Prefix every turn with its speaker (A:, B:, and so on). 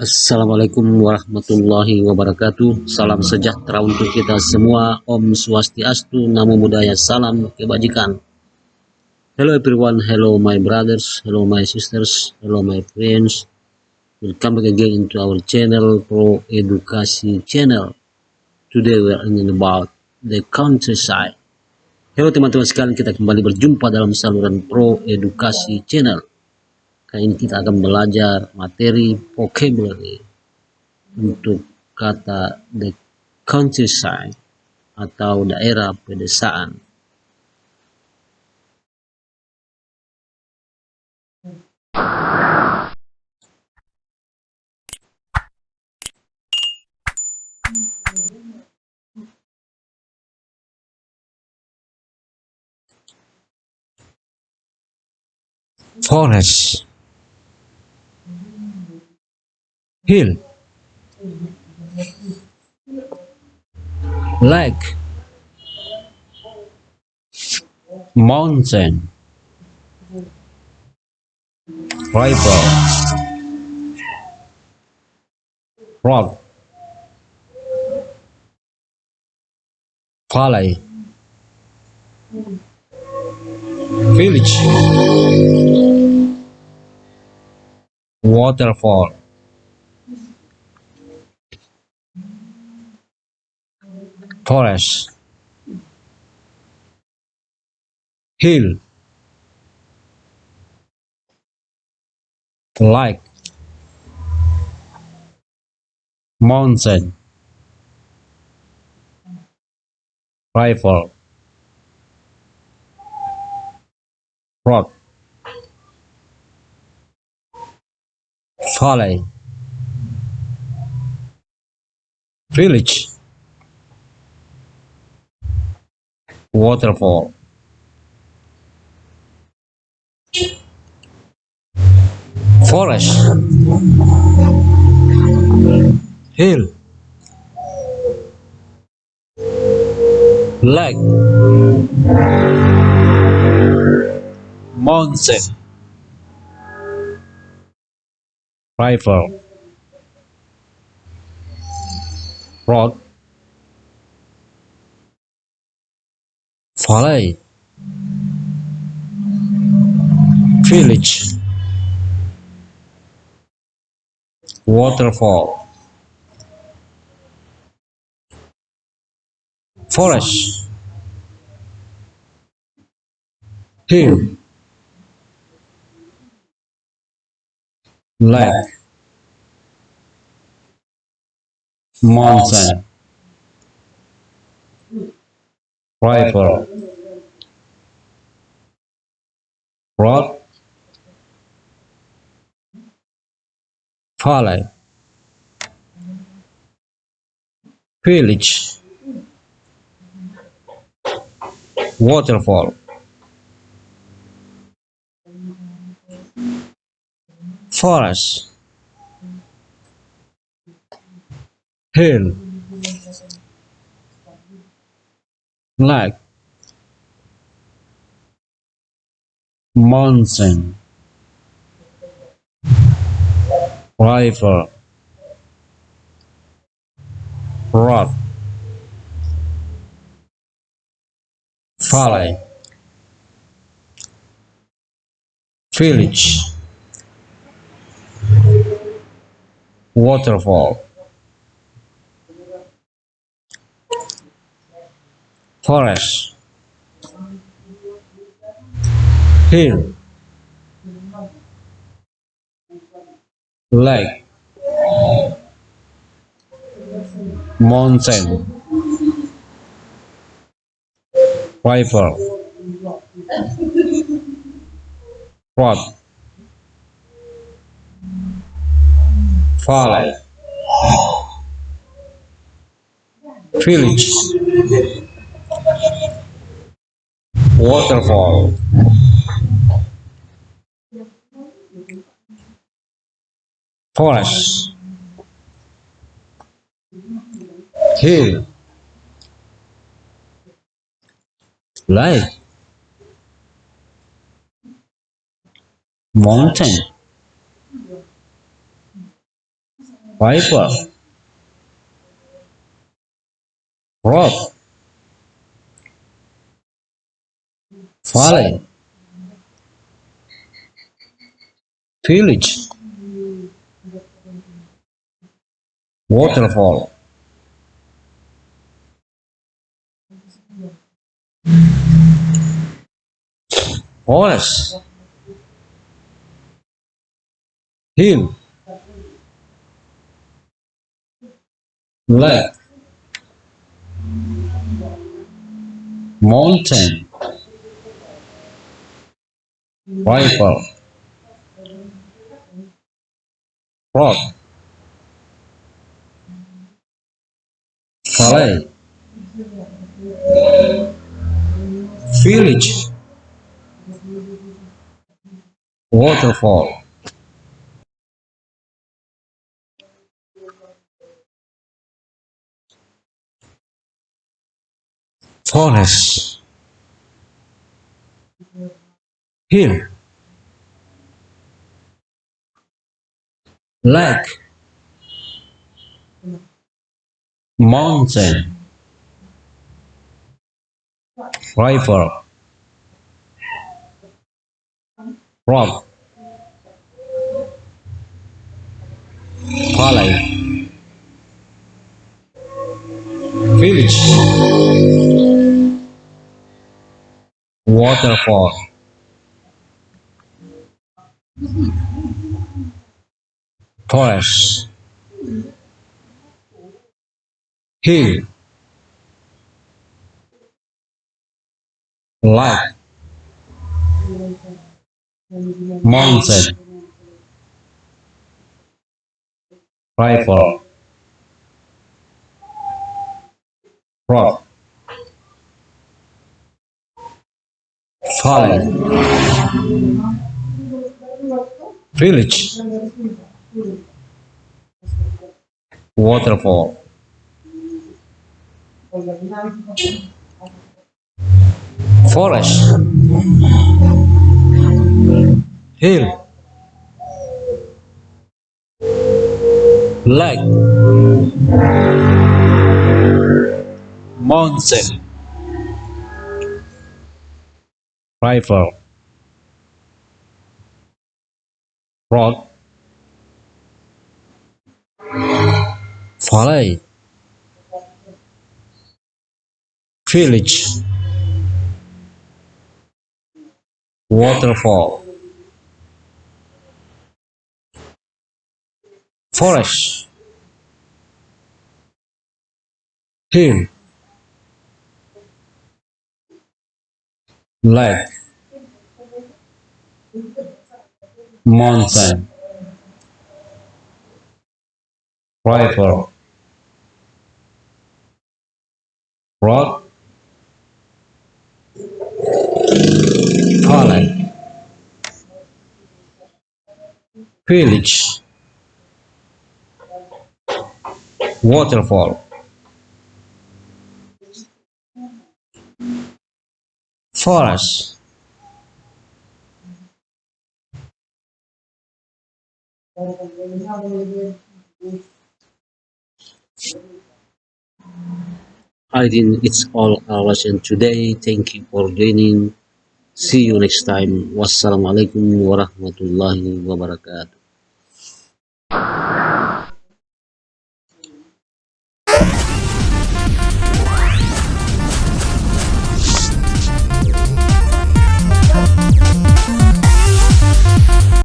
A: Assalamualaikum warahmatullahi wabarakatuh. Salam sejahtera untuk kita semua. Om Swastiastu, Namo Buddhaya, salam kebajikan. Hello everyone, hello my brothers, hello my sisters, hello my friends. Welcome back again into our channel, Pro Edukasi Channel. Today we are learning about the countryside. Hello teman-teman sekalian, kita kembali berjumpa dalam saluran Pro Edukasi Channel. Kali ini kita akan belajar materi vocabulary untuk kata the contryside atau daerah pedesaan. Forest, hill, lake, mountain, river, rock, valley, village, waterfall, forest, hill, lake, mountain, river, rock, valley, village, waterfall, forest, hill, lake, mountain, river, rock, valley, village, waterfall, forest, hill, lake, mountain, river, rock, valley, village, waterfall, forest, hill, lake, mountain, river, rock, valley, village, waterfall, forest, hill, lake, mountain, river, rock, valley, village, waterfall, forest, hill, lake, mountain, river, rock, valley, village, waterfall, forest, hill, lake, mountain, river, rock, valley, village, waterfall, forest, hill, lake, mountain, river, rock, valley, village, waterfall, forest, hill, lake, mountain, river, rock, valley, village, waterfall, forest, hill, lake, mountain, river, rock, valley, village, waterfall, forest, hill, lake, mountain, river, rock, valley, village, waterfall, forest. I think it's all our lesson today. Thank you for joining. See you next time. Wassalamualaikum warahmatullahi wabarakatuh.